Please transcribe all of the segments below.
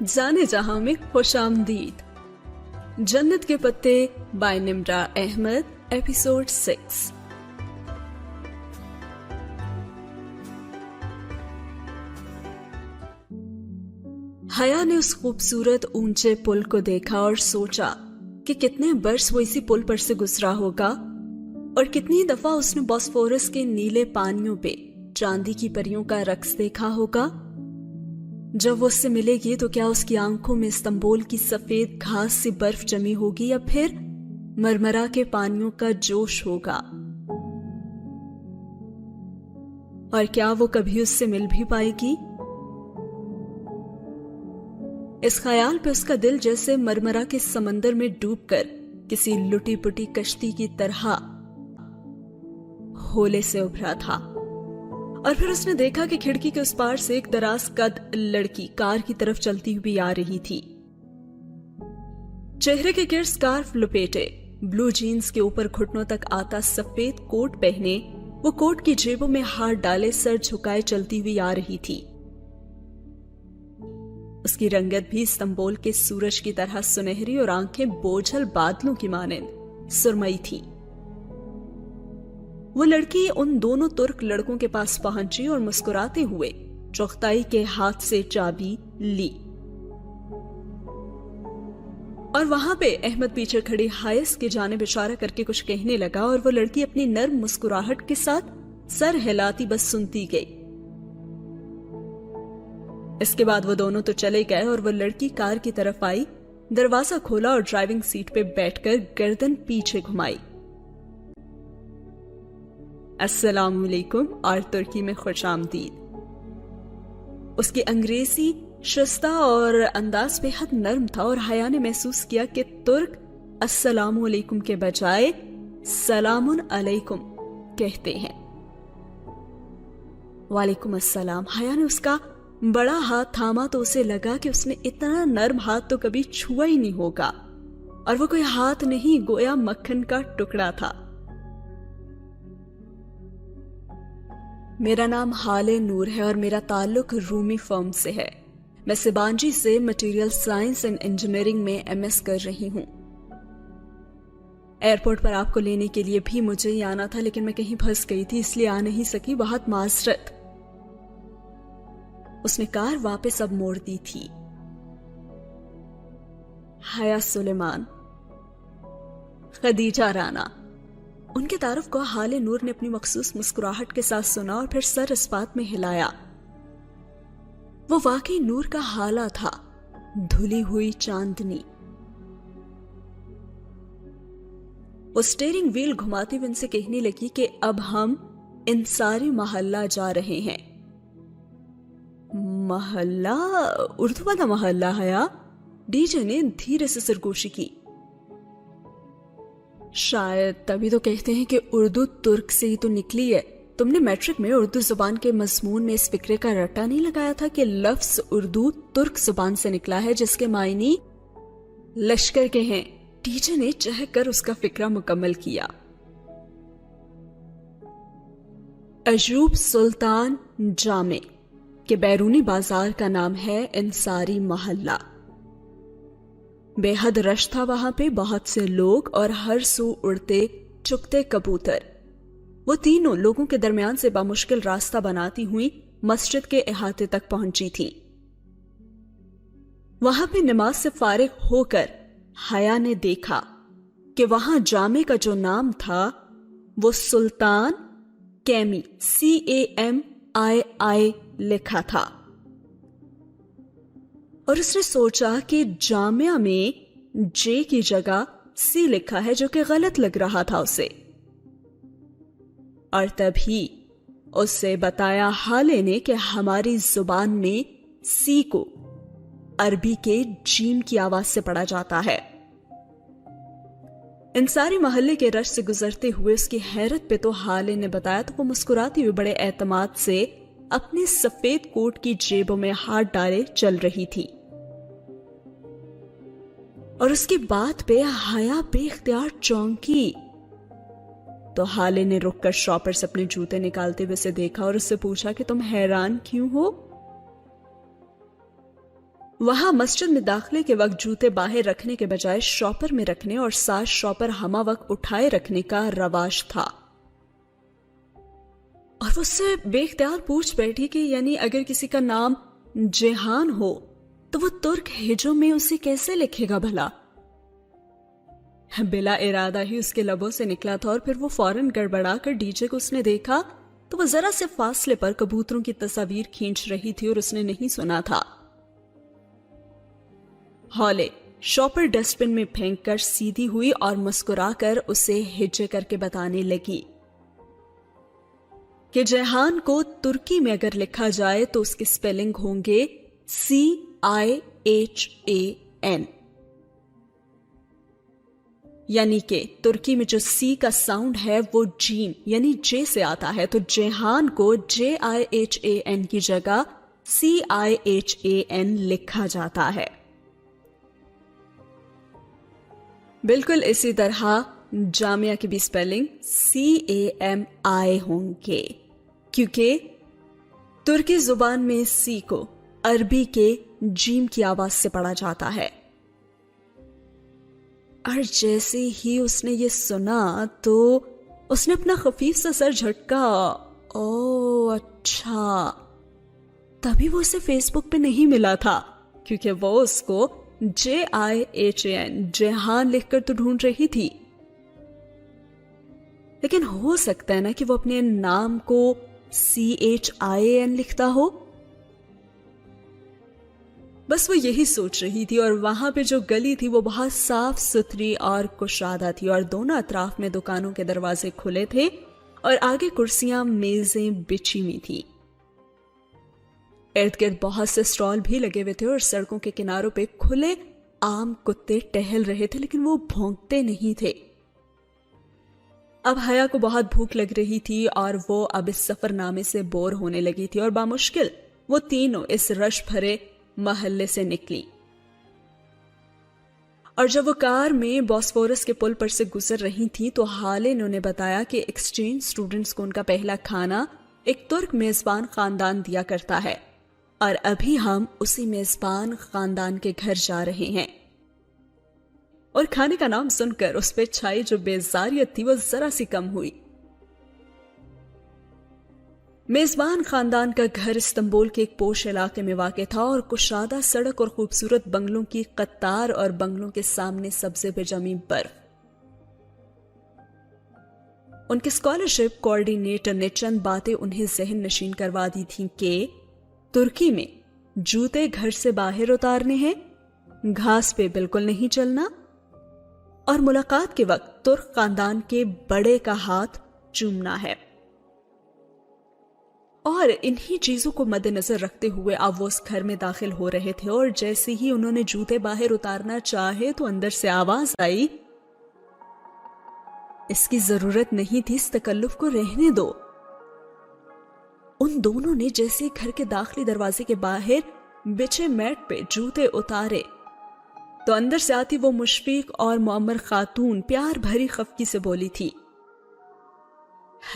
जाने जहां में खुशामदीद। जन्नत के पत्ते बाय निम्रा अहमद, एपिसोड 6। हया ने उस खूबसूरत ऊंचे पुल को देखा और सोचा कि कितने वर्ष वो इसी पुल पर से गुजरा होगा और कितनी दफा उसने बॉस्फोरस के नीले पानियों पे चांदी की परियों का रक्स देखा होगा। जब वो उससे मिलेगी तो क्या उसकी आंखों में इस्तांबुल की सफेद घास सी बर्फ जमी होगी या फिर मरमरा के पानियों का जोश होगा, और क्या वो कभी उससे मिल भी पाएगी? इस ख्याल पे उसका दिल जैसे मरमरा के समंदर में डूबकर किसी लुटी पुटी कश्ती की तरह होले से उभरा था। और फिर उसने देखा कि खिड़की के उस पार से एक दराज कद लड़की कार की तरफ चलती हुई आ रही थी। चेहरे के गिर्द स्कार्फ लपेटे, ब्लू जीन्स के ऊपर घुटनों तक आता सफेद कोट पहने, वो कोट की जेबों में हाथ डाले सर झुकाए चलती हुई आ रही थी। उसकी रंगत भी इस्तांबुल के सूरज की तरह सुनहरी और आंखें बोझल बादलों की मानंद सुरमई थी। वो लड़की उन दोनों तुर्क लड़कों के पास पहुंची और मुस्कुराते हुए चौखताई के हाथ से चाबी ली। और वहां पे अहमद पीछे खड़ी हायस की जानिब इशारा करके कुछ कहने लगा और वो लड़की अपनी नर्म मुस्कुराहट के साथ सर हिलाती बस सुनती गई। इसके बाद वो दोनों तो चले गए और वो लड़की कार की तरफ आई, दरवाजा खोला और ड्राइविंग सीट पे बैठकर गर्दन पीछे घुमाई। अस्सलाम वालेकुम और तुर्की में खुशामदीद। उसकी अंग्रेजी शस्ता और अंदाज बेहद नर्म था और हया ने महसूस किया कि तुर्क अस्सलाम वालेकुम के बजाय सलामुन अलैकुम कहते हैं। वालेकुम अस्सलाम। हया ने उसका बड़ा हाथ थामा तो उसे लगा कि उसने इतना नर्म हाथ तो कभी छुआ ही नहीं होगा, और वो कोई हाथ नहीं, गोया मक्खन का टुकड़ा था। मेरा नाम हाले नूर है और मेरा ताल्लुक रूमी फर्म से है। मैं सिबांजी से मटेरियल साइंस एंड इंजीनियरिंग में एमएस कर रही हूं। एयरपोर्ट पर आपको लेने के लिए भी मुझे ही आना था, लेकिन मैं कहीं फंस गई थी, इसलिए आ नहीं सकी। बहुत माजरत। उसने कार वापस अब मोड़ दी थी। हया सुलेमान, खदीजा राना, उनके तारुफ को हाले नूर ने अपनी मखसूस मुस्कुराहट के साथ सुना और फिर सर इस बात में हिलाया। वो वाकई नूर का हाला था, धुली हुई चांदनी। वो स्टीयरिंग व्हील घुमाती हुई उनसे कहने लगी कि अब हम इंसारी मोहल्ला जा रहे हैं। मोहल्ला? उर्दू वाला मोहल्ला? हया, डीजे ने धीरे से सरगोशी की। शायद तभी तो कहते हैं कि उर्दू तुर्क से ही तो निकली है। तुमने मैट्रिक में उर्दू जुबान के मजमून में इस फिक्रे का रट्टा नहीं लगाया था कि लफ्ज उर्दू तुर्क जुबान से निकला है, जिसके मायने लश्कर के हैं? टीचर ने चहक कर उसका फिक्रा मुकम्मल किया। अजूब सुल्तान जामे के बैरूनी बाजार का नाम है इंसारी मोहल्ला। बेहद रश था वहां पे, बहुत से लोग और हर सू उड़ते चुगते कबूतर। वो तीनों लोगों के दरमियान से बामुश्किल रास्ता बनाती हुई मस्जिद के अहाते तक पहुंची थी। वहां पे नमाज से फारिग होकर हया ने देखा कि वहां जामे का जो नाम था वो सुल्तान कैमी CAMII लिखा था, और उसने सोचा कि जामिया में जे की जगह सी लिखा है, जो कि गलत लग रहा था उसे। और तभी उससे बताया हाले ने कि हमारी जुबान में सी को अरबी के जीम की आवाज से पढ़ा जाता है। इंसारी मोहल्ले के रश से गुजरते हुए उसकी हैरत पे तो हाले ने बताया तो वो मुस्कुराती हुई बड़े एतमाद से अपने सफेद कोट की जेबों में हाथ डाले चल रही थी। और उसकी बात पे हया बेख्तियार चौंकी। तो हाले ने रुककर शॉपर से अपने जूते निकालते हुए उसे देखा और उससे पूछा कि तुम हैरान क्यों हो? وہاں مسجد میں داخلے کے وقت جوتے باہر رکھنے کے بجائے شاپر میں رکھنے اور ساتھ شاپر ہمہ وقت اٹھائے رکھنے کا رواج تھا. اور وہ اس سے بے اختیار پوچھ بیٹھی کہ یعنی اگر کسی کا نام جیہان ہو تو وہ ترک ہجوں میں اسے کیسے لکھے گا بھلا؟ بلا ارادہ ہی اس کے لبوں سے نکلا تھا اور پھر وہ فوراً گڑبڑا کر ڈی جے کو اس نے دیکھا تو وہ ذرا سے فاصلے پر کبوتروں کی تصاویر کھینچ رہی تھی اور اس نے نہیں سنا تھا. ہالے شاپر ڈسٹ بن میں پھینک کر سیدھی ہوئی اور مسکرا کر اسے ہجے کر کے بتانے لگی کہ جیہان کو ترکی میں اگر لکھا جائے تو اس کے سپیلنگ ہوں گے CIHAN، یعنی کہ ترکی میں جو سی کا ساؤنڈ ہے وہ جیم یعنی جے سے آتا ہے، تو جیہان کو JIHAN کی جگہ CIHAN لکھا جاتا ہے. بالکل اسی طرح جامعہ کی بھی سپیلنگ CAMI ہوں گے، کیونکہ ترکی زبان میں سی کو عربی کے جیم کی آواز سے پڑھا جاتا ہے. اور جیسے ہی اس نے یہ سنا تو اس نے اپنا خفیف سا سر جھٹکا. او اچھا، تبھی وہ اسے فیس بک پہ نہیں ملا تھا، کیونکہ وہ اس کو JIHAN جیہان لکھ کر تو ڈھونڈ رہی تھی. لیکن ہو سکتا ہے نا کہ وہ اپنے نام کو CHIAN لکھتا ہو. بس وہ یہی سوچ رہی تھی اور وہاں پہ جو گلی تھی وہ بہت صاف ستھری اور کشادہ تھی اور دونوں اطراف میں دکانوں کے دروازے کھلے تھے اور آگے کرسیاں میزیں بچھی ہوئی تھی. ارد گرد بہت سے اسٹال بھی لگے ہوئے تھے اور سڑکوں کے کناروں پہ کھلے عام کتے ٹہل رہے تھے، لیکن وہ بھونکتے نہیں تھے. اب حیا کو بہت بھوک لگ رہی تھی اور وہ اب اس سفر نامے سے بور ہونے لگی تھی اور بامشکل وہ تینوں اس رش بھرے محلے سے نکلی. اور جب وہ کار میں بوسفورس کے پل پر سے گزر رہی تھی تو حالے نے انہیں بتایا کہ ایکسچینج اسٹوڈنٹس کو ان کا پہلا کھانا ایک ترک میزبان خاندان دیا کرتا ہے اور ابھی ہم اسی میزبان خاندان کے گھر جا رہے ہیں. اور کھانے کا نام سن کر اس پہ چھائی جو بیزاریت تھی وہ ذرا سی کم ہوئی. میزبان خاندان کا گھر استنبول کے ایک پوش علاقے میں واقع تھا اور کشادہ سڑک اور خوبصورت بنگلوں کی قطار اور بنگلوں کے سامنے سبزے پہ جمی برف. ان کے اسکالرشپ کوآرڈینیٹر نے چند باتیں انہیں ذہن نشین کروا دی تھیں کہ ترکی میں جوتے گھر سے باہر اتارنے ہیں، گھاس پہ بالکل نہیں چلنا اور ملاقات کے وقت ترک خاندان کے بڑے کا ہاتھ چومنا ہے. اور انہی چیزوں کو مد نظر رکھتے ہوئے اب وہ اس گھر میں داخل ہو رہے تھے اور جیسے ہی انہوں نے جوتے باہر اتارنا چاہے تو اندر سے آواز آئی، اس کی ضرورت نہیں تھی، اس تکلف کو رہنے دو. ان دونوں نے جیسے گھر کے داخلی دروازے کے باہر بچھے میٹ پہ جوتے اتارے تو اندر سے آتی وہ مشفق اور معمر خاتون پیار بھری خفگی سے بولی تھی،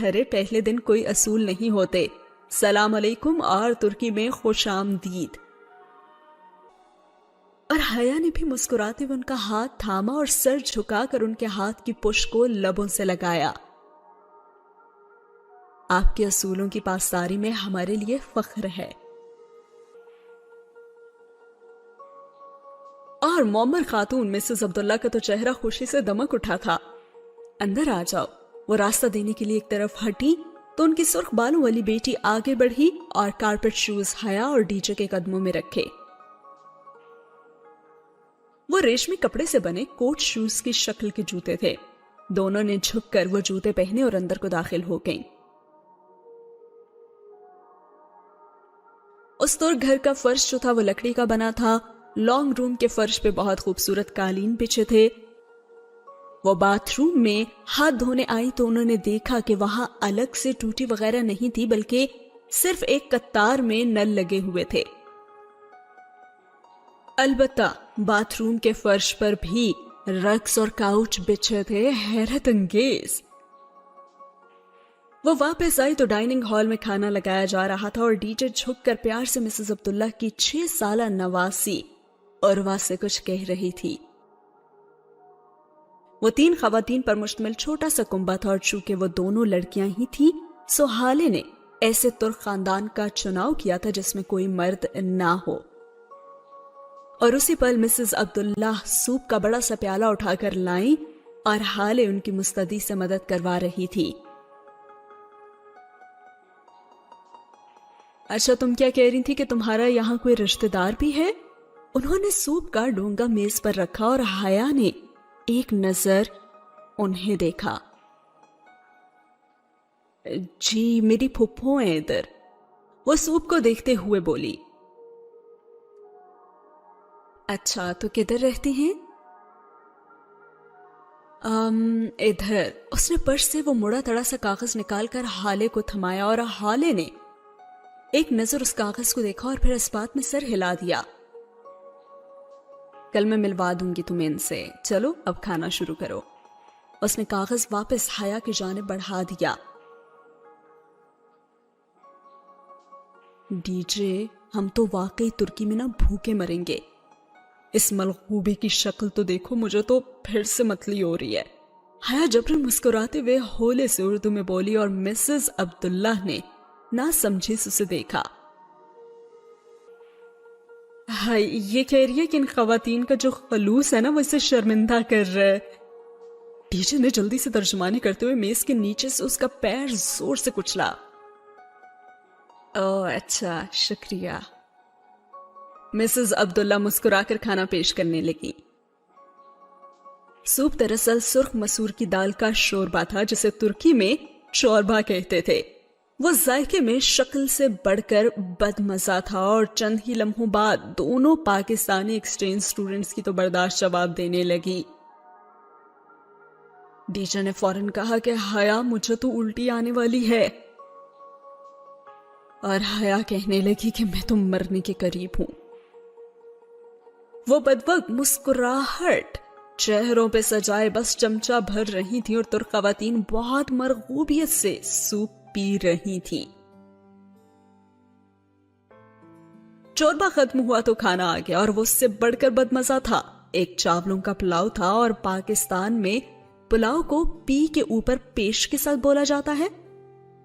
ارے پہلے دن کوئی اصول نہیں ہوتے، سلام علیکم اور ترکی میں خوش آمدید. اور حیا نے بھی مسکراتے ہوئے ان کا ہاتھ تھاما اور سر جھکا کر ان کے ہاتھ کی پشت کو لبوں سے لگایا. آپ کے اصولوں کی پاسداری میں ہمارے لیے فخر ہے. اور معمر خاتون مسز عبداللہ کا تو چہرہ خوشی سے دمک اٹھا تھا. اندر آ جاؤ. وہ راستہ دینے کے لیے ایک طرف ہٹی تو ان کی سرخ بالوں والی بیٹی آگے بڑھی اور کارپٹ شوز حیا اور ڈی جے کے قدموں میں رکھے. وہ ریشمی کپڑے سے بنے کوٹ شوز کی شکل کے جوتے تھے. دونوں نے جھک کر وہ جوتے پہنے اور اندر کو داخل ہو گئیں. اس طور گھر کا فرش جو تھا وہ لکڑی کا بنا تھا. لانگ روم کے فرش پہ بہت خوبصورت قالین بچھے تھے. وہ باتھ روم میں ہاتھ دھونے آئی تو انہوں نے دیکھا کہ وہاں الگ سے ٹوٹی وغیرہ نہیں تھی بلکہ صرف ایک قطار میں نل لگے ہوئے تھے. البتہ باتھ روم کے فرش پر بھی رگز اور کاؤچ بچھے تھے، حیرت انگیز. وہ واپس آئی تو ڈائننگ ہال میں کھانا لگایا جا رہا تھا اور ڈی جے جھک کر پیار سے مسز عبداللہ کی 6 سالہ نواسی عروہ سے کچھ کہہ رہی تھی۔ وہ 3 خواتین پر مشتمل چھوٹا سا کنبہ تھا، اور چونکہ وہ دونوں لڑکیاں ہی تھیں، سو حالے نے ایسے ترک خاندان کا چناؤ کیا تھا جس میں کوئی مرد نہ ہو۔ اور اسی پل مسز عبداللہ سوپ کا بڑا سا پیالہ اٹھا کر لائیں اور حالے ان کی مستدی سے مدد کروا رہی تھی۔ اچھا، تم کیا کہہ رہی تھی کہ تمہارا یہاں کوئی رشتہ دار بھی ہے؟ انہوں نے سوپ کا ڈونگا میز پر رکھا اور حیا نے ایک نظر انہیں دیکھا۔ جی، میری پھپھو ہیں ادھر، وہ سوپ کو دیکھتے ہوئے بولی۔ اچھا، تو کدھر رہتی ہیں؟ ادھر۔ اس نے پرس سے وہ مڑا تڑا سا کاغذ نکال کر حالے کو تھمایا، اور حالے نے ایک نظر اس کاغذ کو دیکھا اور پھر اس بات میں سر ہلا دیا۔ کل میں ملوا دوں گی تمہیں ان سے، چلو اب کھانا شروع کرو۔ اس نے کاغذ واپس حیا کی جانب بڑھا دیا۔ ڈی جے، ہم تو واقعی ترکی میں نہ بھوکے مریں گے۔ اس ملغوبے کی شکل تو دیکھو، مجھے تو پھر سے متلی ہو رہی ہے۔ حیا جبرن مسکراتے ہوئے ہولے سے اردو میں بولی، اور مسز عبداللہ نے نہ سمجھی سے اسے دیکھا۔ ہائی، یہ کہہ رہی ہے کہ ان خواتین کا جو خلوص ہے نا، وہ اسے شرمندہ کر رہا ہے۔ ڈی جے نے جلدی سے ترجمانی کرتے ہوئے میز کے نیچے سے اس کا پیر زور سے کچلا۔ اوہ اچھا، شکریہ۔ مسز عبداللہ مسکرا کر کھانا پیش کرنے لگی۔ سوپ دراصل سرخ مسور کی دال کا شوربہ تھا، جسے ترکی میں چوربا کہتے تھے۔ وہ ذائقے میں شکل سے بڑھ کر بد مزہ تھا، اور چند ہی لمحوں بعد دونوں پاکستانی ایکسچینج اسٹوڈنٹس کی تو برداشت جواب دینے لگی۔ ڈی جے نے فوراً کہا کہ حیا، مجھے تو الٹی آنے والی ہے، اور حیا کہنے لگی کہ میں تو مرنے کے قریب ہوں۔ وہ بدوقت مسکراہٹ چہروں پہ سجائے بس چمچہ بھر رہی تھی، اور ترک خواتین بہت مرغوبیت سے سوپ پی رہی تھی۔ چوربا ختم ہوا تو کھانا آ گیا، اور وہ اس سے بڑھ کر بد مزہ تھا۔ ایک چاولوں کا پلاؤ تھا، اور پاکستان میں پلاؤ کو پی کے اوپر پیش کے ساتھ بولا جاتا ہے،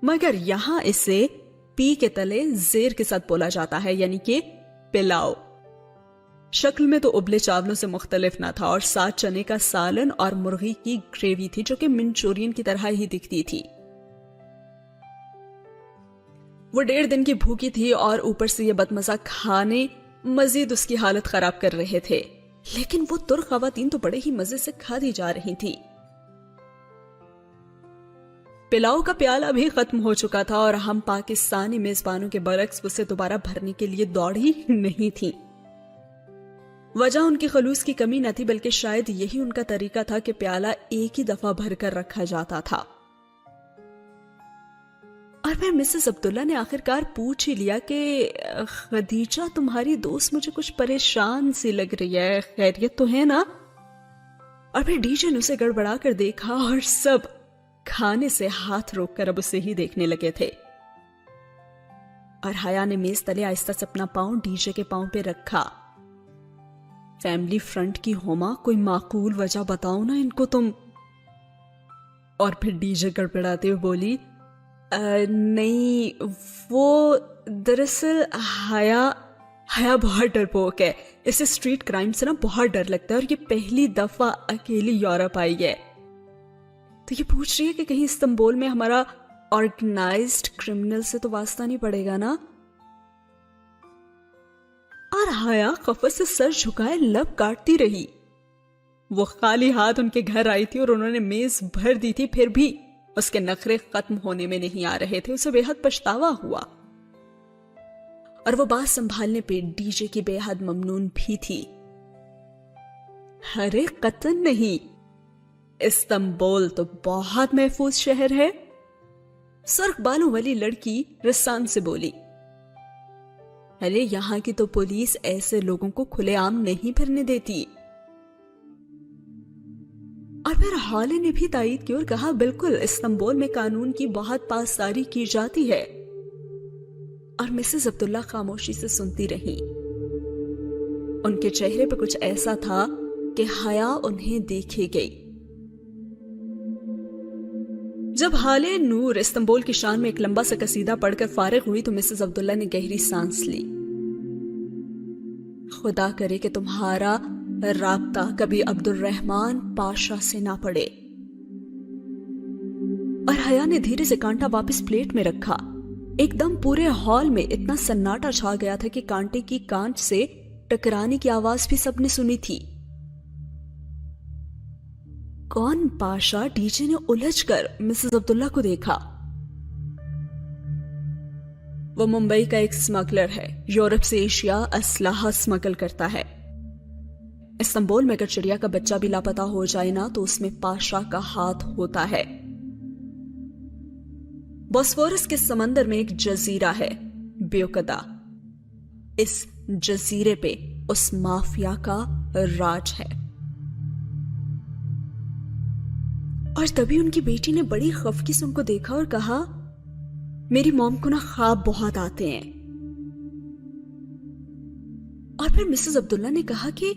مگر یہاں اسے پی کے تلے زیر کے ساتھ بولا جاتا ہے، یعنی کہ پلاؤ۔ شکل میں تو ابلے چاولوں سے مختلف نہ تھا، اور ساتھ چنے کا سالن اور مرغی کی گریوی تھی، جو کہ منچورین کی طرح ہی دکھتی تھی۔ وہ 1.5 دن کی بھوکی تھی، اور اوپر سے یہ بدمزہ کھانے مزید اس کی حالت خراب کر رہے تھے، لیکن وہ ترک خواتین تو بڑے ہی مزے سے کھا دی جا رہی تھی۔ پلاؤ کا پیالہ بھی ختم ہو چکا تھا، اور ہم پاکستانی میزبانوں کے برعکس اسے دوبارہ بھرنے کے لیے دوڑی نہیں تھی۔ وجہ ان کی خلوص کی کمی نہ تھی، بلکہ شاید یہی ان کا طریقہ تھا کہ پیالہ ایک ہی دفعہ بھر کر رکھا جاتا تھا۔ اور پھر مسز عبداللہ نے آخرکار پوچھ ہی لیا کہ خدیجہ، تمہاری دوست مجھے کچھ پریشان سی لگ رہی ہے، خیریت تو ہے نا؟ اور پھر ڈی جے نے اسے گڑبڑا کر دیکھا، اور سب کھانے سے ہاتھ روک کر اب اسے ہی دیکھنے لگے تھے۔ اور حیا نے میز تلے آہستہ سے اپنا پاؤں ڈی جے کے پاؤں پہ رکھا۔ فیملی فرنٹ کی ہوما، کوئی معقول وجہ بتاؤ نا ان کو تم۔ اور پھر ڈی جے گڑبڑاتے ہوئے بولی، نہیں، وہ دراصل حیا بہت ڈرپوک ہے، اسے اسٹریٹ کرائم سے نا بہت ڈر لگتا ہے، اور یہ پہلی دفعہ اکیلی یورپ آئی ہے، تو یہ پوچھ رہی ہے کہ کہیں استنبول میں ہمارا آرگنائزڈ کرمنل سے تو واسطہ نہیں پڑے گا نا۔ اور حیا خفت سے سر جھکائے لب کاٹتی رہی۔ وہ خالی ہاتھ ان کے گھر آئی تھی، اور انہوں نے میز بھر دی تھی، پھر بھی اس کے نخرے ختم ہونے میں نہیں آ رہے تھے۔ اسے بے حد پچھتاوا ہوا، اور وہ بات سنبھالنے پہ ڈی جے کی بے حد ممنون بھی تھی۔ ارے قطن نہیں، استنبول تو بہت محفوظ شہر ہے، سرخ بالوں والی لڑکی رسان سے بولی۔ ارے یہاں کی تو پولیس ایسے لوگوں کو کھلے عام نہیں پھرنے دیتی۔ اور پھر حالے نے بھی تائید کی اور کہا، بالکل، استنبول میں قانون کی بہت پاسداری کی جاتی ہے۔ اور مسز عبداللہ خاموشی سے سنتی رہی۔ ان کے چہرے پہ کچھ ایسا تھا کہ حیا انہیں دیکھے گئی۔ جب حالے نور استنبول کی شان میں ایک لمبا سا قصیدہ پڑھ کر فارغ ہوئی تو مسز عبداللہ نے گہری سانس لی۔ خدا کرے کہ تمہارا رابطہ کبھی عبد الرحمن پاشا سے نہ پڑے۔ اور حیا نے دھیرے سے کانٹا واپس پلیٹ میں رکھا۔ ایک دم پورے ہال میں اتنا سناٹا چھا گیا تھا کہ کانٹے کی کانچ سے ٹکرانے کی آواز بھی سب نے سنی تھی۔ کون پاشا؟ ڈی جے نے الجھ کر مسز عبداللہ کو دیکھا۔ وہ ممبئی کا ایک سمگلر ہے، یورپ سے ایشیا اسلحہ سمگل کرتا ہے۔ استنبول میں اگر چڑیا کا بچہ بھی لاپتہ ہو جائے نا تو اس میں پاشا کا ہاتھ ہوتا ہے۔ بوسفورس کے سمندر میں ایک جزیرہ ہے، بیوکدا۔ اس جزیرے پہ اس مافیا کا راج ہے۔ اور تبھی ان کی بیٹی نے بڑی خفگی سے ان کو دیکھا اور کہا، میری موم کو نا خواب بہت آتے ہیں۔ اور پھر مسز عبداللہ نے کہا کہ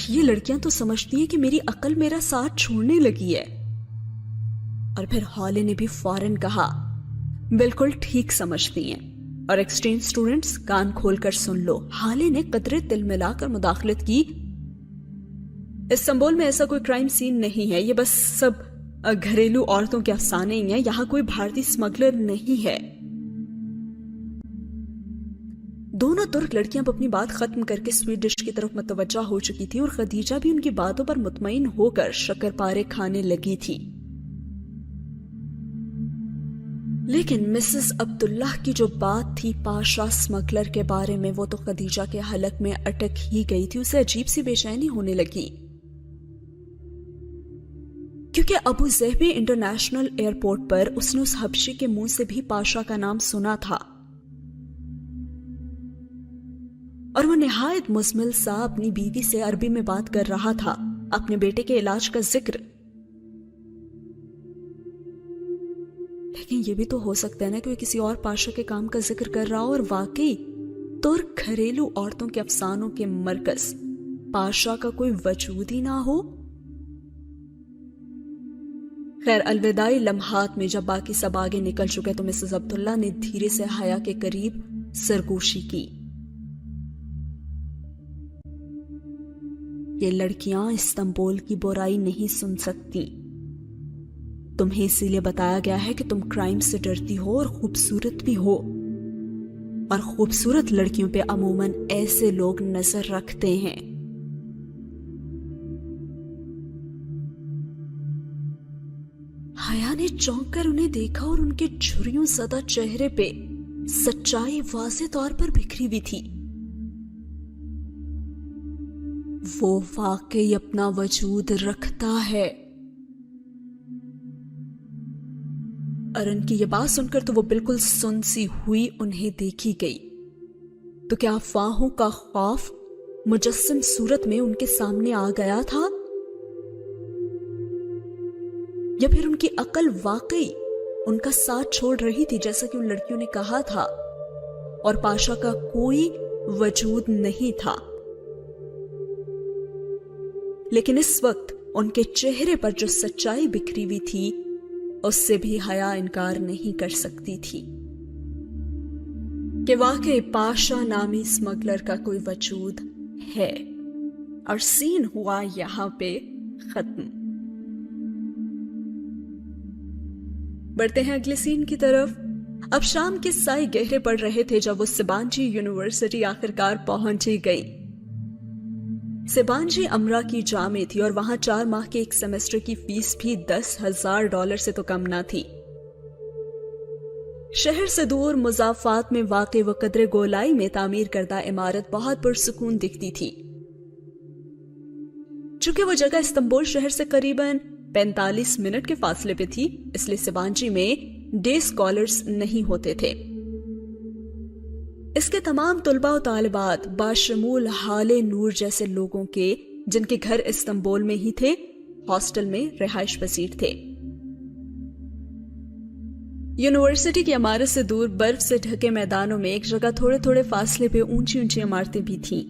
یہ لڑکیاں تو سمجھتی ہیں کہ میری عقل میرا ساتھ چھوڑنے لگی ہے۔ اور پھر ہالے نے بھی فوراً کہا، بالکل ٹھیک سمجھتی ہیں۔ اور ایکسچینج سٹوڈنٹس کان کھول کر سن لو، ہالے نے قطرے تل ملا کر مداخلت کی، استنبول میں ایسا کوئی کرائم سین نہیں ہے، یہ بس سب گھریلو عورتوں کے افسانے ہی ہیں، یہاں کوئی بھارتی سمگلر نہیں ہے۔ دونوں ترک لڑکیاں اپنی بات ختم کر کے سویٹ ڈش کی طرف متوجہ ہو چکی تھی اور خدیجہ بھی ان کی باتوں پر مطمئن ہو کر شکر پارے کھانے لگی تھی۔ لیکن مسز عبداللہ کی جو بات تھی پاشا سمگلر کے بارے میں، وہ تو خدیجہ کے حلق میں اٹک ہی گئی تھی۔ اسے عجیب سی بے چینی ہونے لگی، کیونکہ ابو ظہبی انٹرنیشنل ایئرپورٹ پر اس نے اس حبشی کے منہ سے بھی پاشا کا نام سنا تھا، اور وہ نہایت مزمل سا اپنی بیوی سے عربی میں بات کر رہا تھا، اپنے بیٹے کے علاج کا ذکر۔ لیکن یہ بھی تو ہو سکتا ہے نا کہ وہ کسی اور پاشا کے کام کا ذکر کر رہا ہو اور واقعی ترک گھریلو عورتوں کے افسانوں کے مرکز پاشا کا کوئی وجود ہی نہ ہو۔ خیر، الوداعی لمحات میں جب باقی سب آگے نکل چکے تو مسز عبداللہ نے دھیرے سے حیا کے قریب سرگوشی کی، یہ لڑکیاں استنبول کی برائی نہیں سن سکتی، تمہیں اسی لیے بتایا گیا ہے کہ تم کرائم سے ڈرتی ہو اور خوبصورت بھی ہو، اور خوبصورت لڑکیوں پہ عموماً ایسے لوگ نظر رکھتے ہیں۔ حیا نے چونک کر انہیں دیکھا اور ان کے جھریوں زدہ چہرے پہ سچائی واضح طور پر بکھری ہوئی تھی۔ وہ واقعی اپنا وجود رکھتا ہے۔ اور ان کی یہ بات سن کر تو وہ بالکل سن سی ہوئی انہیں دیکھی گئی، تو کیا افواہوں کا خوف مجسم صورت میں ان کے سامنے آ گیا تھا، یا پھر ان کی عقل واقعی ان کا ساتھ چھوڑ رہی تھی جیسا کہ ان لڑکیوں نے کہا تھا، اور پاشا کا کوئی وجود نہیں تھا۔ لیکن اس وقت ان کے چہرے پر جو سچائی بکھری ہوئی تھی اس سے بھی حیا انکار نہیں کر سکتی تھی کہ واقعی پاشا نامی سمگلر کا کوئی وجود ہے۔ اور سین ہوا یہاں پہ ختم۔ بڑھتے ہیں اگلے سین کی طرف۔ اب شام کے سائے گہرے پڑ رہے تھے جب وہ سبانجی یونیورسٹی آخرکار پہنچی گئی۔ سبانجی امرا کی جامع تھی اور وہاں 4 ماہ کے ایک سیمسٹر کی فیس بھی $10,000 سے تو کم نہ تھی۔ شہر سے دور مضافات میں واقع وہ قدرے گولائی میں تعمیر کردہ عمارت بہت پرسکون دکھتی تھی۔ چونکہ وہ جگہ استنبول شہر سے قریباً 45 منٹ کے فاصلے پہ تھی، اس لیے سبانجی میں ڈے اسکالرز نہیں ہوتے تھے۔ اس کے تمام طلباء و طالبات باشمول حالے نور جیسے لوگوں کے جن کے گھر استنبول میں ہی تھے، ہاسٹل میں رہائش پذیر تھے۔ یونیورسٹی کی عمارت سے دور برف سے ڈھکے میدانوں میں ایک جگہ تھوڑے تھوڑے فاصلے پہ اونچی اونچی عمارتیں بھی تھیں۔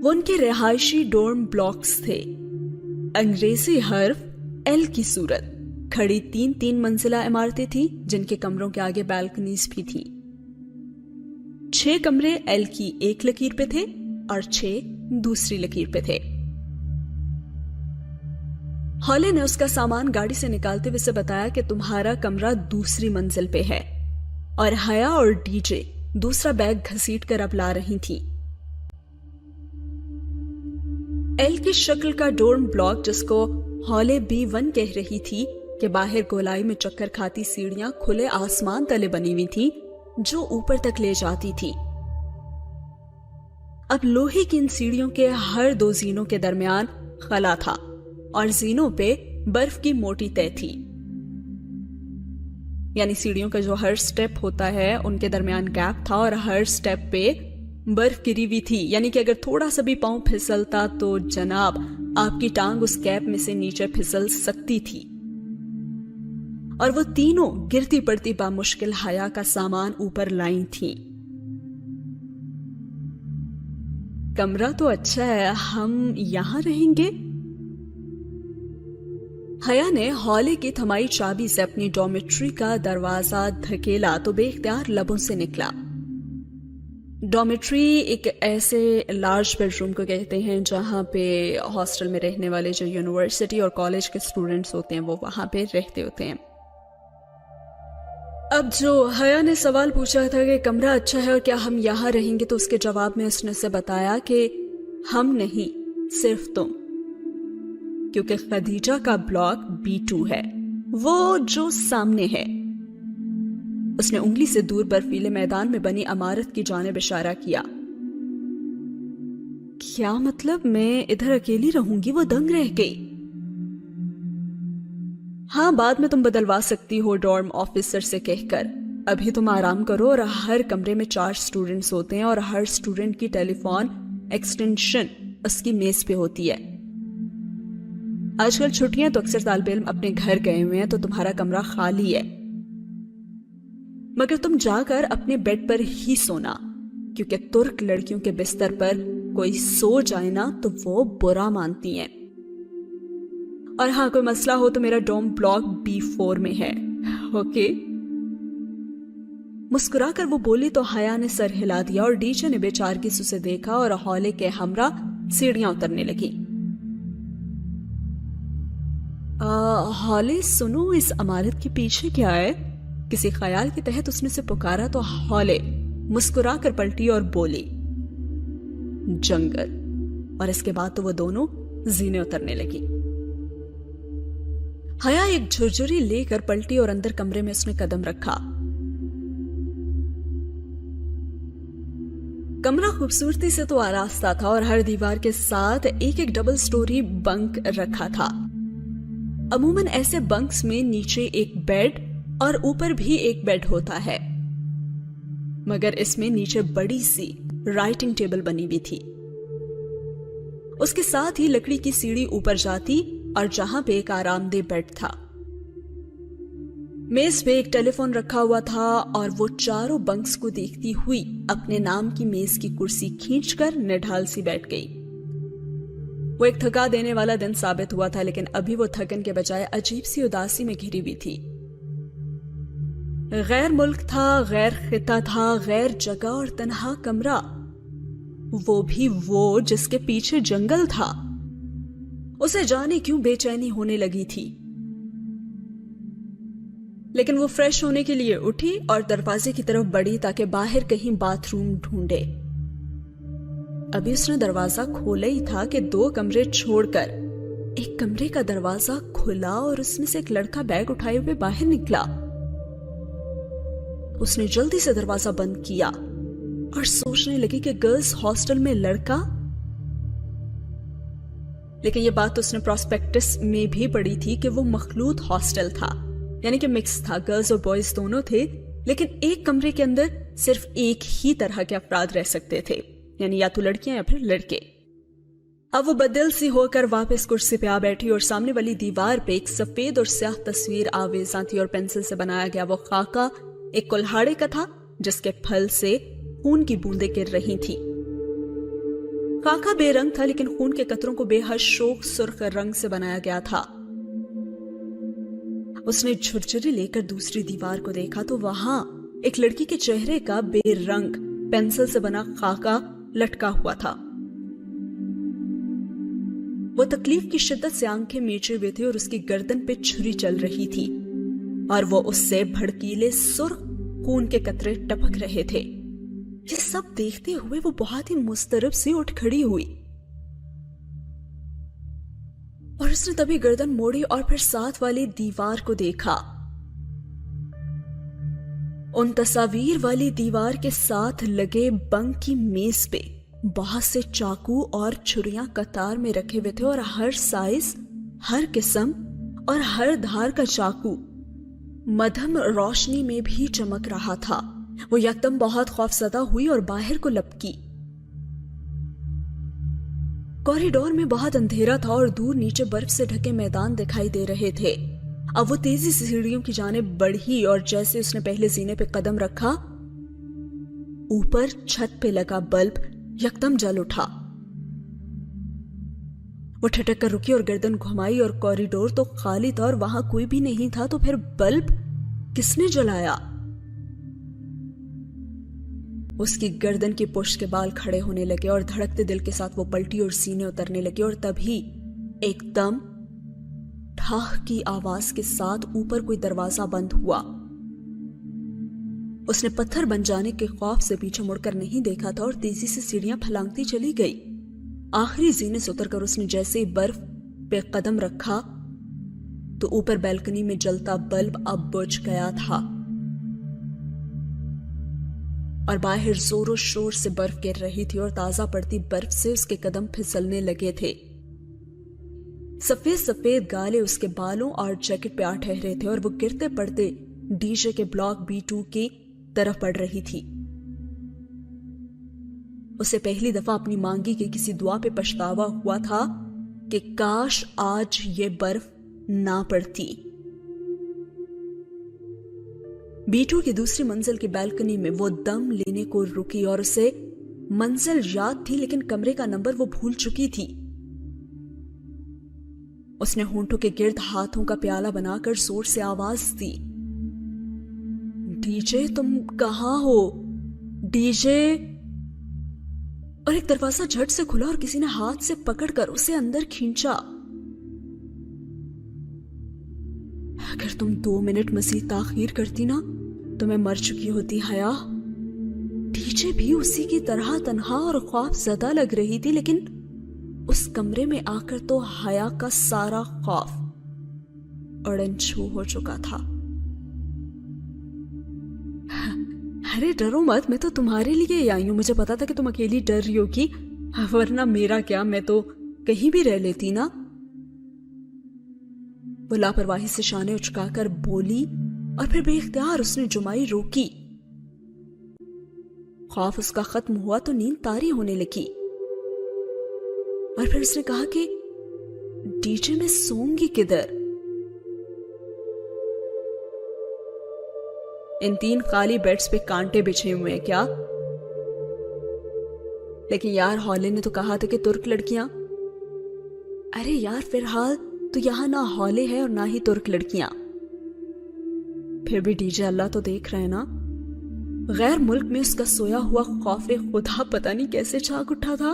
वो उनके रिहायशी डोर्म ब्लॉक्स थे। अंग्रेजी हर्फ एल की सूरत खड़ी 3-3 मंजिला इमारतें थी, जिनके कमरों के आगे बालकनीज भी थी। 6 कमरे एल की एक लकीर पे थे और 6 दूसरी लकीर पे थे। हॉले ने उसका सामान गाड़ी से निकालते हुए से बताया कि तुम्हारा कमरा दूसरी मंजिल पे है, और हया और डीजे दूसरा बैग घसीट कर अब ला रही थी। एल की शक्ल का डोर्म ब्लॉक, जिसको हॉले B1 कह रही थी, के बाहर गोलाई में चक्कर खाती सीढ़ियां खुले आसमान तले बनी हुई थी, जो ऊपर तक ले जाती थी। अब लोहे की इन सीढ़ियों के हर 2 जीनों के दरमियान खला था, और जीनों पे बर्फ की मोटी तह थी। यानी सीढ़ियों का जो हर स्टेप होता है उनके दरमियान गैप था, और हर स्टेप पे बर्फ गिरी हुई थी। यानी कि अगर थोड़ा सा भी पांव फिसलता तो जनाब आपकी टांग उस गैप में से नीचे फिसल सकती थी। और वो तीनों गिरती पड़ती बामुश्किल हया का सामान ऊपर लाई थी। कमरा तो अच्छा है, हम यहां रहेंगे? हया ने हॉले की थमाई चाबी से अपनी डॉर्मेट्री का दरवाजा धकेला तो बेख्तियार लबों से निकला। डॉर्मेट्री एक ऐसे लार्ज बेडरूम को कहते हैं जहां पे हॉस्टल में रहने वाले जो यूनिवर्सिटी और कॉलेज के स्टूडेंट्स होते हैं वो वहां पे रहते होते हैं। अब जो हया ने सवाल पूछा था कि कमरा अच्छा है और क्या हम यहां रहेंगे, तो उसके जवाब में उसने से बताया कि हम नहीं, सिर्फ तुम, क्योंकि खदीजा का ब्लॉक B2 है, वो जो सामने है। उसने उंगली से दूर बर्फीले मैदान में बनी इमारत की जानिब इशारा किया। क्या मतलब, मैं इधर अकेली रहूंगी? वो दंग रह गई। हाँ, बाद में तुम बदलवा सकती हो डॉर्म ऑफिसर से कहकर। अभी तुम आराम करो। और हर कमरे में 4 स्टूडेंट्स होते हैं और हर स्टूडेंट की टेलीफोन एक्सटेंशन उसकी मेज पे होती है। आजकल छुट्टियां तो अक्सर तालिब इल्म अपने घर गए हुए हैं, तो तुम्हारा कमरा खाली है। मगर तुम जाकर अपने बेड पर ही सोना, क्योंकि तुर्क लड़कियों के बिस्तर पर कोई सो जाए ना तो वो बुरा मानती हैं। और हाँ, कोई मसला हो तो मेरा डोम ब्लॉक B4 में है, ओके? मुस्कुराकर वो बोली तो हया ने सर हिला दिया और डीजे ने बेचारगी से उसे देखा और हॉले के हमरा सीढ़ियां उतरने लगी। हॉले सुनो, इस इमारत के पीछे क्या है? किसी ख्याल के तहत उसने से पुकारा तो हॉले मुस्कुराकर पलटी और बोली, जंगल। और इसके बाद तो वो दोनों जीने उतरने लगी। हया एक झुरझुरी लेकर पलटी और अंदर कमरे में उसने कदम रखा। कमरा खूबसूरती से तो आरास्ता था और हर दीवार के साथ एक एक डबल स्टोरी बंक रखा था। अमूमन ऐसे बंक्स में नीचे एक बेड और ऊपर भी एक बेड होता है, मगर इसमें नीचे बड़ी सी राइटिंग टेबल बनी हुई थी। उसके साथ ही लकड़ी की सीढ़ी ऊपर जाती और जहां पे एक आरामदेह बेड था। मेज पे एक टेलीफोन रखा हुआ था और वो चारों बंक्स को देखती हुई अपने नाम की मेज की कुर्सी खींचकर निढाल सी बैठ गई। वो एक थका देने वाला दिन साबित हुआ था, लेकिन अभी वो थकन के बजाय अजीब सी उदासी में घिरी हुई थी। गैर मुल्क था, गैर खिता था, गैर जगह और तन्हा कमरा, वो भी वो जिसके पीछे जंगल था। उसे जाने क्यों बेचैनी होने लगी थी, लेकिन वो फ्रेश होने के लिए उठी और दरवाजे की तरफ बढ़ी ताकि बाहर कहीं बाथरूम ढूंढे। अभी उसने दरवाजा खोला ही था कि 2 कमरे छोड़कर एक कमरे का दरवाजा खुला और उसमें से एक लड़का बैग उठाए हुए बाहर निकला। उसने जल्दी से दरवाजा बंद किया और सोचने लगी कि गर्ल्स हॉस्टल में लड़का, लेकिन यह बात तो उसने प्रोस्पेक्टस में भी पढ़ी थी कि वो मखलूत हॉस्टल था, यानी कि मिक्स था, गर्ल्स और बॉयज दोनों थे, लेकिन एक कमरे के अंदर सिर्फ एक ही तरह के अफराद रह सकते थे, यानी या तो लड़कियां या फिर लड़के। अब वो बदल सी होकर वापस कुर्सी पे आ बैठी और सामने वाली दीवार पे एक सफेद और स्याह तस्वीर आवेज़ां थी और पेंसिल से बनाया गया वो खाका एक कुल्हाड़े का था जिसके फल से खून की बूंदें गिर रही थी। खाका बेरंग था, लेकिन खून के कतरों को बेहद शोक सुर्ख रंग से बनाया गया था। उसने झुरझुरी लेकर दूसरी दीवार को देखा तो वहां एक लड़की के चेहरे का बेरंग पेंसिल से बना खाका लटका हुआ था। वो तकलीफ की शिद्दत से आंखें मीचे हुए थे और उसकी गर्दन पे छुरी चल रही थी और वो उससे भड़कीले सुर्ख खून के कतरे टपक रहे थे। ये सब देखते हुए वो बहुत ही मुस्तरब से उठ खड़ी हुई और उसने तभी गर्दन मोड़ी और फिर साथ वाली दीवार को देखा। उन तस्वीर वाली दीवार के साथ लगे बंक की मेज पे बहुत से चाकू और छुरियां कतार में रखे हुए थे और हर साइज, हर किस्म और हर धार का चाकू मध्यम रोशनी में भी चमक रहा था। वो यकदम बहुत खौफजदा हुई और बाहर को लपकी। कॉरिडोर में बहुत अंधेरा था और दूर नीचे बर्फ से ढके मैदान दिखाई दे रहे थे। अब वो तेजी से सीढ़ियों की जानिब बढ़ी और जैसे उसने पहले सीने पे कदम रखा, ऊपर छत पे लगा बल्ब यकदम जल उठा। वो ठटक कर रुकी और गर्दन घुमाई और कॉरिडोर तो खाली था और वहां कोई भी नहीं था, तो फिर बल्ब किसने जलाया? उसकी गर्दन की पुष्ट के बाल खड़े होने लगे और धड़कते दिल के साथ वो पलटी और सीने उतरने लगे और तभी एकदम ठाह की आवाज के साथ ऊपर कोई दरवाजा बंद हुआ। उसने पत्थर बन जाने के खौफ से पीछे मुड़कर नहीं देखा था और तेजी से सीढ़ियां फलांगती चली गई। आखिरी जीने से उतरकर उसने जैसे ही बर्फ पे कदम रखा तो ऊपर बैल्कनी में जलता बल्ब अब बुझ गया था और बाहर जोरों शोर से बर्फ गिर रही थी और ताजा पड़ती बर्फ से उसके कदम फिसलने लगे थे। सफेद सफेद गाले उसके बालों और जैकेट पे आ ठहरे थे और वो गिरते पड़ते डीजे के ब्लॉक B2 की तरफ बढ़ रही थी। उसे पहली दफा अपनी मांगी के किसी दुआ पे पछतावा हुआ था कि काश आज ये बर्फ ना पड़ती। B2 की दूसरी मंजिल की बैल्कनी में वो दम लेने को रुकी और उसे मंजिल याद थी, लेकिन कमरे का नंबर वो भूल चुकी थी। उसने होंठों के गिर्द हाथों का प्याला बनाकर जोर से आवाज दी, डीजे तुम कहां हो? डीजे। और एक दरवाजा झट से खुला और किसी ने हाथ से पकड़कर उसे अंदर खींचा। अगर तुम 2 मिनट मजीद ताखीर करती ना तो मैं मर चुकी होती हया। डीजे भी उसी की तरह तन्हा और खौफजदा लग रही थी, लेकिन उस कमरे में आकर तो हया का सारा खौफ उड़न छू हो चुका था। अरे डरो मत, मैं तो तुम्हारे लिए ही आई हूं। मुझे पता था कि तुम अकेली डर रही होगी, वरना मेरा क्या, मैं तो कहीं भी रह लेती ना। वो लापरवाही से शाने उचकाकर बोली और फिर बेइख्तियार उसने जुमाई रोकी। खौफ उसका खत्म हुआ तो नींद तारी होने लगी और फिर उसने कहा कि डीजे में सोऊंगी किधर? इन 3 खाली बेड्स पे कांटे बिछे हुए हैं क्या? लेकिन यार हॉले ने तो कहा था कि तुर्क लड़कियां। अरे यार फिलहाल तो यहां ना हॉले है और ना ही तुर्क लड़कियां। फिर भी डीजे अल्लाह तो देख रहे हैं ना। गैर मुल्क में उसका सोया हुआ खौफे खुदा पता नहीं कैसे जाग उठा था।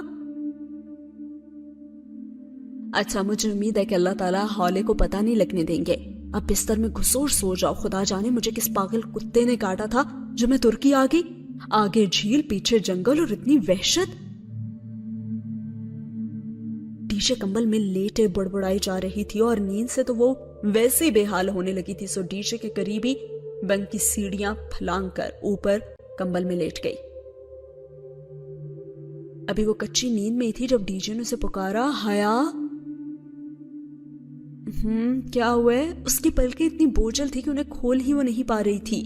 अच्छा, मुझे उम्मीद है कि अल्लाह ताला हौले को पता नहीं लगने देंगे। अब बिस्तर में घुसो और सो जाओ। खुदा जाने मुझे किस पागल कुत्ते ने काटा था जो मैं तुर्की आ गई। आगे झील, पीछे जंगल और इतनी वहशत। डीजे कंबल में लेटे बड़बड़ाई जा रही थी और नींद से तो वो वैसे ही बेहाल होने लगी थी। सो डीजे के करीबी बंक की सीढ़ियां फलांग कर ऊपर कंबल में लेट गई। अभी वो कच्ची नींद में थी जब डीजे ने उसे पुकारा, हया। क्या हुआ है? उसकी पलकें इतनी बोझल थी कि उन्हें खोल ही वो नहीं पा रही थी।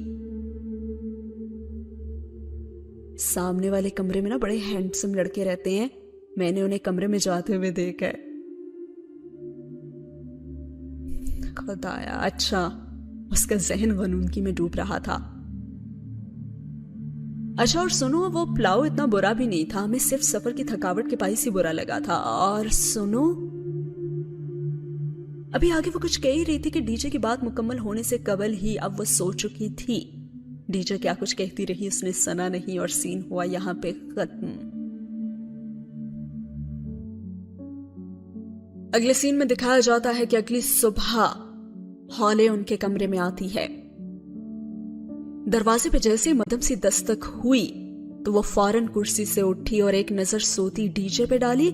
सामने वाले कमरे में ना बड़े हैंडसम लड़के रहते हैं, मैंने उन्हें कमरे में जाते हुए देखा है। खुदाया, अच्छा। उसका जहन गनूनगी में डूब रहा था। अच्छा और सुनो, वो पुलाव इतना बुरा भी नहीं था, हमें सिर्फ सफर की थकावट के बाइस ही बुरा लगा था। और सुनो, अभी आगे वो कुछ कह ही रही थी कि डीजे की बात मुकम्मल होने से कबल ही अब वो सो चुकी थी। डीजे क्या कुछ कहती रही, उसने सुना नहीं और सीन हुआ यहाँ पे खत्म। अगले सीन में दिखाया जाता है कि अगली सुबह हॉले उनके कमरे में आती है। दरवाजे पे जैसे मध्यम सी दस्तक हुई तो वो फौरन कुर्सी से उठी और एक नजर सोती डीजे पे डाली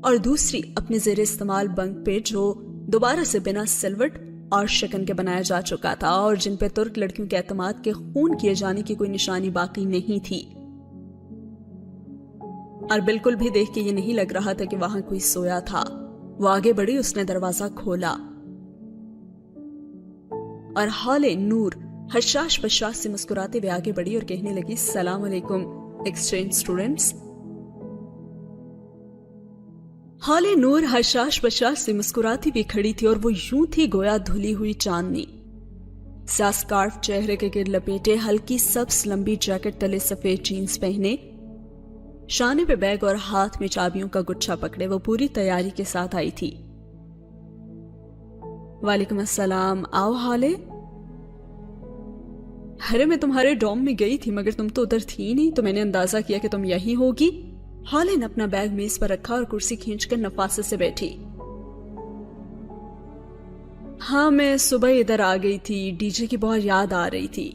और दूसरी अपने जेर इस्तेमाल बंक पे, जो दोबारा से बिना सिलवट और शिकन के बनाया जा चुका था और जिन पे तुर्क लड़कियों के एतमाद के खून किए जाने की कोई निशानी बाकी नहीं थी। और बिल्कुल भी देख के ये नहीं लग रहा था कि वहां कोई सोया था। वो आगे बढ़ी, उसने दरवाजा खोला और हॉले नूर हर्षाश बशाश से मुस्कुराते हुए आगे बढ़ी और कहने लगी, सलाम अलैकुम एक्सचेंज स्टूडेंट्स। हॉले नूर हर्षाश बशाश से मुस्कुराती हुई खड़ी थी और वो यूं थी गोया धुली हुई चांदनी। स्याह स्कार्फ चेहरे के गिर लपेटे, हल्की सब्ज लंबी जैकेट तले सफेद जीन्स पहने, शाने पे बैग और हाथ में चाबियों का गुच्छा पकड़े वो पूरी तैयारी के साथ आई थी। वालेकुम अस्सलाम, आओ हॉले। अरे मैं तुम्हारे डॉम में गई थी मगर तुम तो उधर थी नहीं, तो मैंने अंदाजा किया कि तुम यहीं होगी। हॉले ने अपना बैग मेज पर रखा और कुर्सी खींचकर नफासत से बैठी। हाँ, मैं सुबह इधर आ गई थी, डीजे की बहुत याद आ रही थी।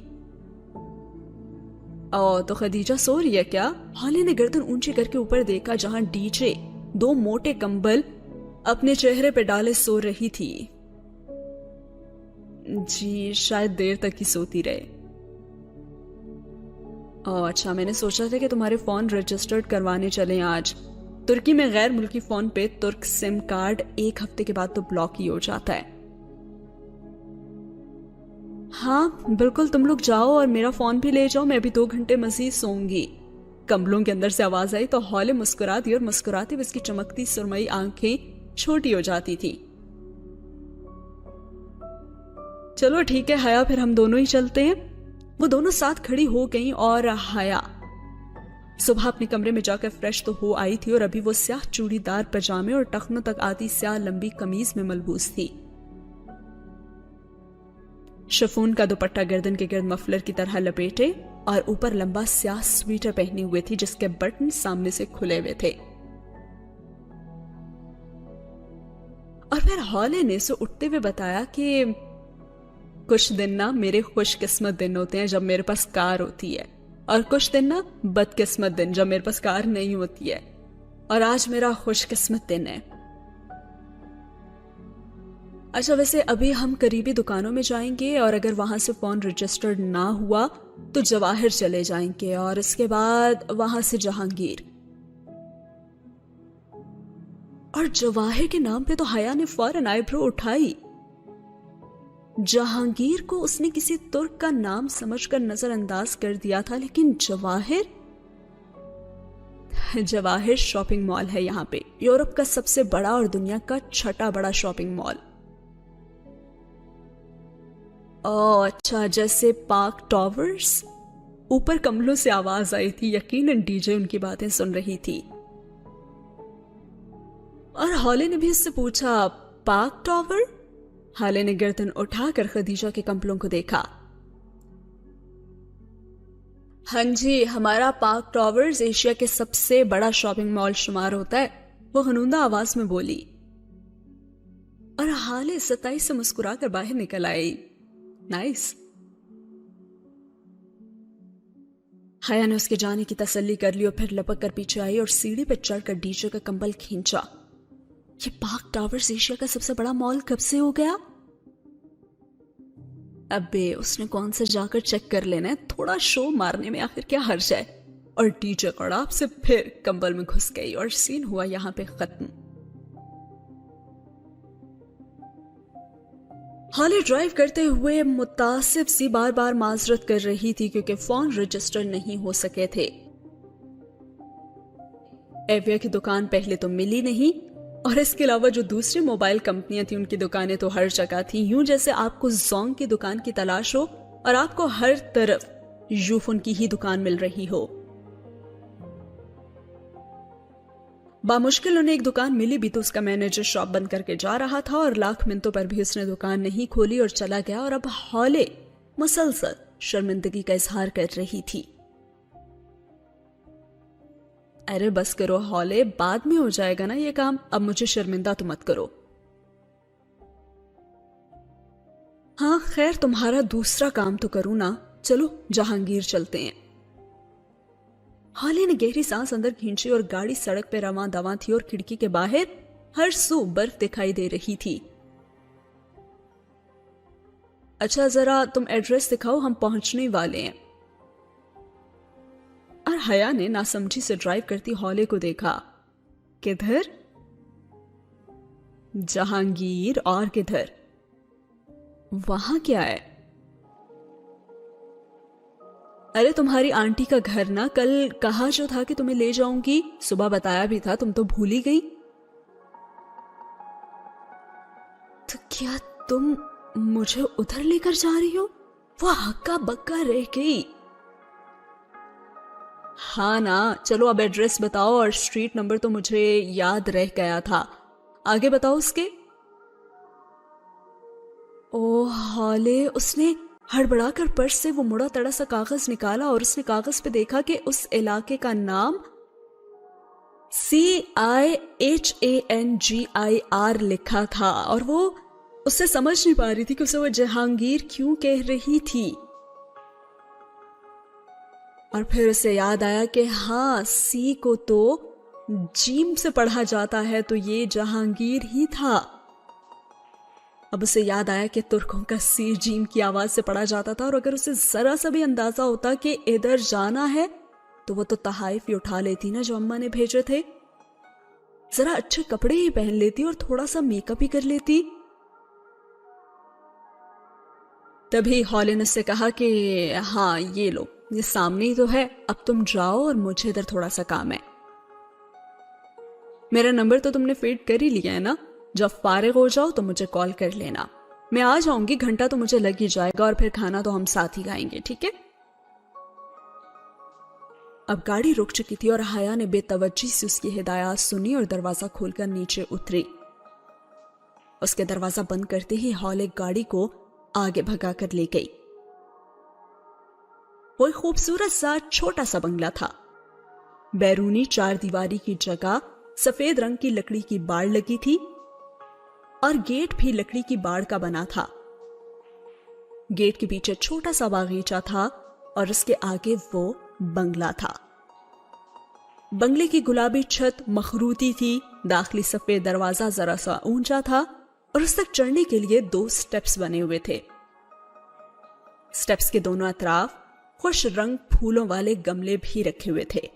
ओ, तो खदीजा सो रही है क्या? हॉले ने गर्दन ऊंची करके ऊपर देखा जहां डीजे दो मोटे कंबल अपने चेहरे पे डाले सो रही थी। जी, शायद देर तक ही सोती रहे। अच्छा, मैंने सोचा था कि तुम्हारे फोन रजिस्टर्ड करवाने चलें आज। तुर्की में गैर मुल्की फोन पे तुर्क सिम कार्ड 1 हफ्ते के बाद तो ब्लॉक ही हो जाता है। हाँ बिल्कुल, तुम लोग जाओ और मेरा फोन भी ले जाओ, मैं अभी 2 घंटे मजीद सोऊंगी। कंबलों के अंदर से आवाज आई तो हॉले मुस्कुरा दी और मुस्कुराते हुए उसकी चमकती सुरमई आंखें छोटी हो जाती थी। चलो ठीक है हया, फिर हम दोनों ही चलते हैं। वो दोनों साथ खड़ी हो गईं और हया सुबह अपने कमरे में जाकर फ्रेश तो हो आई थी और अभी वो स्याह चूड़ीदार पजामे और टखनों तक आती स्याह लंबी कमीज में मलबूस थी। शिफॉन का दुपट्टा गर्दन के गिर्द मफलर की तरह लपेटे और ऊपर लंबा स्याह स्वेटर पहने हुए थी जिसके बटन सामने से खुले हुए थे। और फिर हॉले ने उसे उठते हुए बताया कि कुछ दिन ना मेरे खुशकिस्मत दिन होते हैं जब मेरे पास कार होती है, और कुछ दिन ना बदकिस्मत दिन जब मेरे पास कार नहीं होती है, और आज मेरा खुशकिस्मत दिन है। अच्छा, वैसे अभी हम करीबी दुकानों में जाएंगे और अगर वहां से फोन रजिस्टर्ड ना हुआ तो जवाहिर चले जाएंगे और इसके बाद वहां से जहांगीर। और जवाहिर के नाम पे तो हया ने फौरन आईब्रो उठाई। जहांगीर को उसने किसी तुर्क का नाम समझकर नजरअंदाज कर दिया था, लेकिन जवाहिर शॉपिंग मॉल है यहाँ पे, यूरोप का सबसे बड़ा और दुनिया का 6ठा बड़ा शॉपिंग मॉल। ओह अच्छा, जैसे पार्क टॉवर्स। ऊपर कमलों से आवाज आई थी, यकीनन डीजे उनकी बातें सुन रही थी। और हॉले ने भी उससे पूछा, पार्क टॉवर? हॉले ने गर्दन उठाकर खदीजा के कंबलों को देखा। हाँ जी, हमारा पार्क टॉवर्स एशिया के सबसे बड़ा शॉपिंग मॉल शुमार होता है, वो हनूंदा आवाज में बोली। और हॉले सताई से मुस्कुराकर बाहर निकल आई। नाइस। हया ने उसके जाने की तसल्ली कर ली और फिर लपक कर पीछे आई और सीढ़ी पर चढ़कर डीजे का कंबल खींचा। ये पार्क टावर्स एशिया का सबसे बड़ा मॉल कब से हो गया? अबे उसने कौन सा जाकर चेक कर लेना है, थोड़ा शो मारने में आखिर क्या हर्ज है। और डीजे कड़ाप से फिर कंबल में घुस गई और सीन हुआ यहां पे खत्म। हॉले ड्राइव करते हुए मुतासिब सी बार बार माजरत कर रही थी क्योंकि फोन रजिस्टर नहीं हो सके थे। एविया की दुकान पहले तो मिली नहीं और इसके अलावा जो दूसरी मोबाइल कंपनियां थी उनकी दुकानें तो हर जगह थी, यूं जैसे आपको जोंग की दुकान की तलाश हो और आपको हर तरफ यूफोन की ही दुकान मिल रही हो। बामुश्किल उन्हें एक दुकान मिली भी तो उसका मैनेजर शॉप बंद करके जा रहा था और लाख मिनटों पर भी उसने दुकान नहीं खोली और चला गया। और अब हॉले मुसलसल शर्मिंदगी का इजहार कर रही थी। अरे बस करो हॉले, बाद में हो जाएगा ना ये काम, अब मुझे शर्मिंदा तो मत करो। हाँ खैर, तुम्हारा दूसरा काम तो करूं ना, चलो जहांगीर चलते हैं। हॉले ने गहरी सांस अंदर खींची और गाड़ी सड़क पे रवां दवां थी और खिड़की के बाहर हर सू बर्फ दिखाई दे रही थी। अच्छा जरा तुम एड्रेस दिखाओ, हम पहुंचने वाले हैं। और हया ने नासमझी से ड्राइव करती हॉले को देखा। किधर? जहांगीर, और किधर? वहां क्या है? अरे तुम्हारी आंटी का घर ना, कल कहा जो था कि तुम्हें ले जाऊंगी, सुबह बताया भी था, तुम तो भूल ही गई। तो क्या तुम मुझे उधर लेकर जा रही हो? वो हक्का बक्का रह गई। हाँ ना, चलो अब एड्रेस बताओ, और स्ट्रीट नंबर तो मुझे याद रह गया था, आगे बताओ उसके। ओ हॉले, उसने हड़बड़ाकर पर्स से वो मुड़ा तड़ा सा कागज निकाला और उसने कागज पे देखा कि उस इलाके का नाम CIHANGIR लिखा था और वो उससे समझ नहीं पा रही थी कि उसे वो जहांगीर क्यों कह रही थी। और फिर उसे याद आया कि हाँ, सी को तो जीम से पढ़ा जाता है, तो ये जहांगीर ही था। अब उसे याद आया कि तुर्कों का सी जीम की आवाज से पढ़ा जाता था और अगर उसे जरा सा भी अंदाजा होता कि इधर जाना है तो वो तो तहाइफ ही उठा लेती ना जो अम्मा ने भेजे थे। जरा अच्छे कपड़े ही पहन लेती और थोड़ा सा मेकअप ही कर लेती। तभी हॉले ने उससे कहा कि हाँ ये लो, ये सामने ही तो है, अब तुम जाओ और मुझे इधर थोड़ा सा काम है। मेरा नंबर तो तुमने फीड कर ही लिया है ना, जब फारिग हो जाओ तो मुझे कॉल कर लेना, मैं आ जाऊंगी, घंटा तो मुझे लग ही जाएगा और फिर खाना तो हम साथ ही खाएंगे, ठीक है। अब गाड़ी रुक चुकी थी और हया ने बेतवज्जी से उसकी हिदायत सुनी और दरवाजा खोलकर नीचे उतरी। उसके दरवाजा बंद करते ही हॉले गाड़ी को आगे भगाकर ले गई। वो एक खूबसूरत सा छोटा सा बंगला था। बैरूनी चार दीवारी की जगह सफेद रंग की लकड़ी की बाड़ लगी थी और गेट भी लकड़ी की बाड़ का बना था। गेट के पीछे छोटा सा बागीचा था और उसके आगे वो बंगला था। बंगले की गुलाबी छत मखरूती थी, दाखिली सफेद दरवाजा जरा सा ऊंचा था और उस तक चढ़ने के लिए 2 स्टेप्स बने हुए थे। स्टेप्स के दोनों अतराफ खुश रंग फूलों वाले गमले भी रखे हुए थे।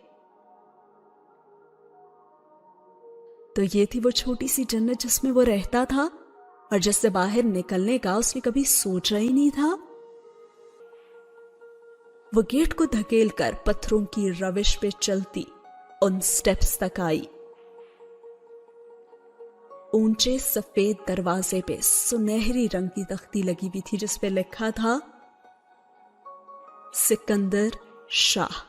तो ये थी वो छोटी सी जन्नत जिसमें वो रहता था और जिससे बाहर निकलने का उसने कभी सोचा ही नहीं था। वो गेट को धकेलकर पत्थरों की रविश पे चलती उन स्टेप्स तक आई। ऊंचे सफेद दरवाजे पे सुनहरी रंग की तख्ती लगी हुई थी जिस पे लिखा था सिकंदर शाह।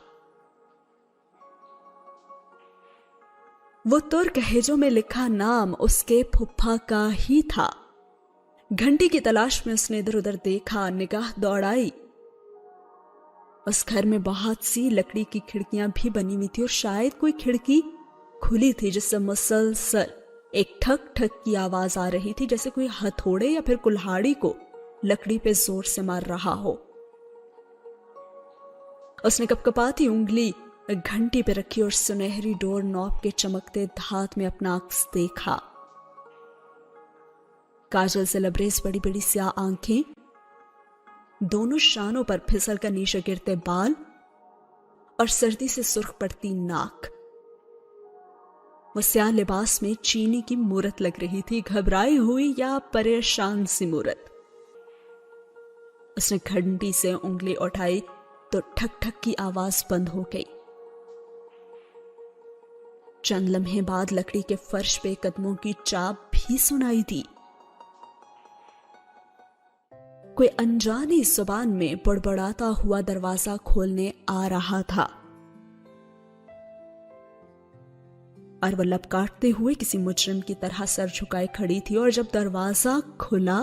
वो तुर्क लहजों में लिखा नाम उसके फुफ्फा का ही था। घंटी की तलाश में उसने इधर उधर देखा, निगाह दौड़ाई। उस घर में बहुत सी लकड़ी की खिड़कियां भी बनी हुई थी और शायद कोई खिड़की खुली थी जिससे मुसलसल एक ठक ठक की आवाज आ रही थी, जैसे कोई हथौड़े या फिर कुल्हाड़ी को लकड़ी पे जोर से मार रहा हो। उसने कपकपाती उंगली घंटी पे रखी और सुनहरी डोर नॉब के चमकते धात में अपना अक्स देखा। काजल से लबरेज बड़ी बड़ी स्याह आंखें, दोनों शानों पर फिसल कर नीचे गिरते बाल और सर्दी से सुर्ख पड़ती नाक। वो स्याह लिबास में चीनी की मूरत लग रही थी, घबराई हुई या परेशान सी मूरत। उसने घंटी से उंगली उठाई तो ठक ठक की आवाज बंद हो गई। चंद लम्हे बाद लकड़ी के फर्श पे कदमों की चाप भी सुनाई दी। कोई अनजानी जुबान में बड़बड़ाता हुआ दरवाजा खोलने आ रहा था और वो लब काटते हुए किसी मुजरिम की तरह सर झुकाए खड़ी थी। और जब दरवाजा खुला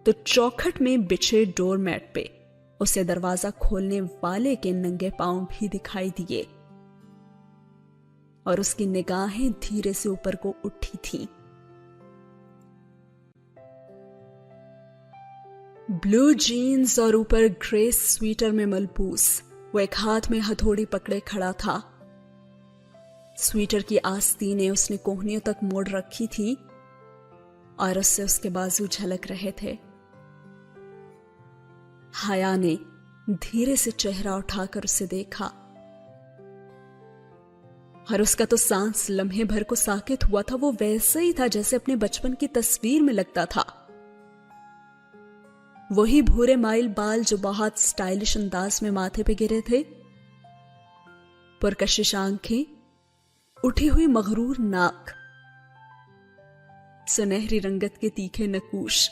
तो चौखट में बिछे डोरमैट पे उसे दरवाजा खोलने वाले के नंगे पांव भी दिखाई दिए और उसकी निगाहें धीरे से ऊपर को उठी थीं। ब्लू जीन्स और ऊपर ग्रे स्वेटर में मलबूस वो एक हाथ में हथौड़ी पकड़े खड़ा था। स्वेटर की आस्तीनें उसने कोहनियों तक मोड़ रखी थी और उससे उसके बाजू झलक रहे थे। हया ने धीरे से चेहरा उठाकर उसे देखा और उसका तो सांस लम्हे भर को साकित हुआ था। वो वैसे ही था जैसे अपने बचपन की तस्वीर में लगता था। वही भूरे माइल बाल जो बहुत स्टाइलिश अंदाज में माथे पे गिरे थे, पुरकशिश आंखें, उठी हुई मगरूर नाक, सुनहरी रंगत के तीखे नकूश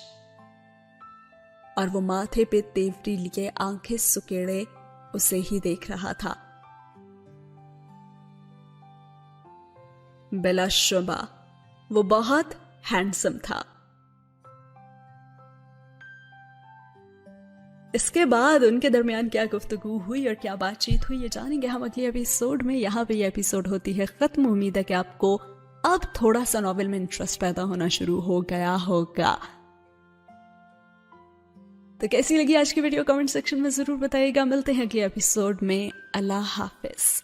और वो माथे पे तेवरी लिए आंखें सुकेड़े उसे ही देख रहा था। बिलाशुबा वो बहुत हैंडसम था। इसके बाद उनके दरमियान क्या गुफ्तगू हुई और क्या बातचीत हुई ये जानेंगे हम अगले एपिसोड में। यहाँ पे ये एपिसोड होती है खत्म। उम्मीद है कि आपको अब थोड़ा सा नॉवेल में इंटरेस्ट पैदा होना शुरू हो गया होगा। तो कैसी लगी आज की वीडियो कमेंट सेक्शन में जरूर बताइएगा। मिलते हैं अगले एपिसोड में। अल्लाह हाफिज।